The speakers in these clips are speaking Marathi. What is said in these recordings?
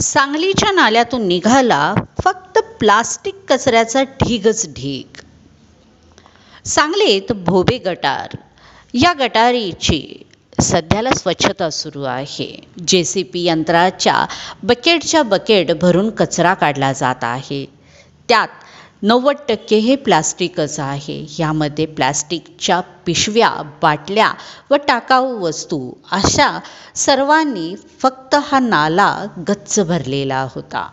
सांगलीच्या नाल्यातून निघाला फक्त प्लास्टिक कचऱ्याचा ढीगच ढीग. सांगलीत भोबे गटार या गटारीची सध्याला स्वच्छता सुरू आहे. JCP यंत्राच्या बकेटच्या बकेट भरून कचरा काढला जात आहे. त्यात 90% हे प्लास्टिकच आहे. यामध्ये प्लास्टिकच्या पिशव्या, बाटल्या व टाकाऊ वस्तू अशा सर्वांनी फक्त हा नाला गच्च भरलेला होता.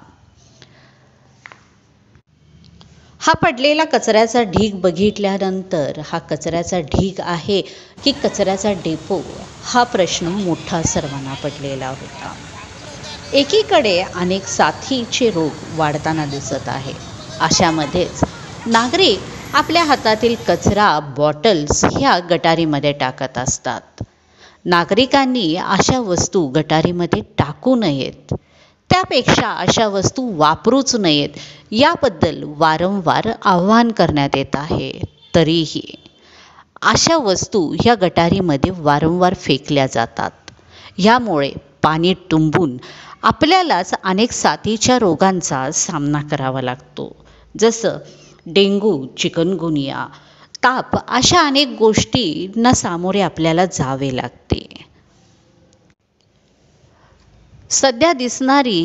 हा पडलेला कचऱ्याचा ढीग बघितल्यानंतर हा कचऱ्याचा ढीग आहे की कचऱ्याचा डेपो, हा प्रश्न मोठा सर्वांना पडलेला होता. एकीकडे अनेक साथीचे रोग वाढताना दिसत आहे. अशामध्येच नागरिक आपल्या हातातील कचरा, बॉटल्स ह्या गटारीमध्ये टाकत असतात. नागरिकांनी अशा वस्तू गटारीमध्ये टाकू नयेत, त्यापेक्षा अशा वस्तू वापरूच नयेत याबद्दल वारंवार आवाहन करण्यात येत आहे. तरीही अशा वस्तू ह्या गटारीमध्ये वारंवार फेकल्या जातात. यामुळे पाणी तुंबून आपल्यालाच अनेक साथीच्या रोगांचा सामना करावा लागतो. जसं डेंग्यू, चिकनगुनिया, ताप अशा अनेक गोष्टींना सामोरे आपल्याला जावे लागते. सध्या दिसणारी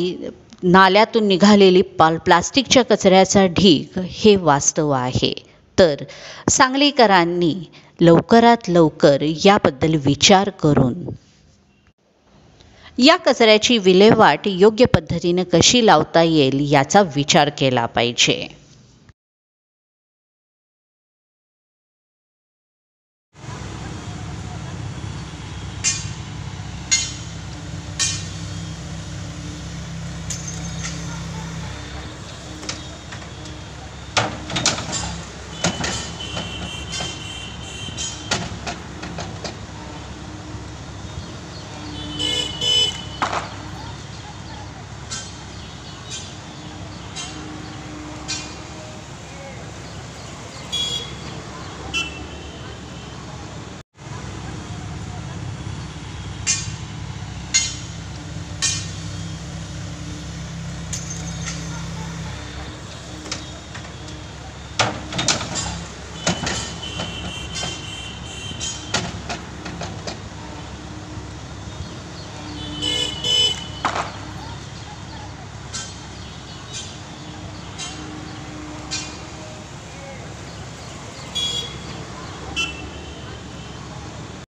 नाल्यातून निघालेली प्लास्टिकच्या कचऱ्याचा ढीग हे वास्तव आहे. तर सांगलीकरांनी लवकरात लवकर याबद्दल विचार करून या कचऱ्याची विल्हेवाट योग्य पद्धतीने कशी लावता येईल याचा विचार केला पाहिजे.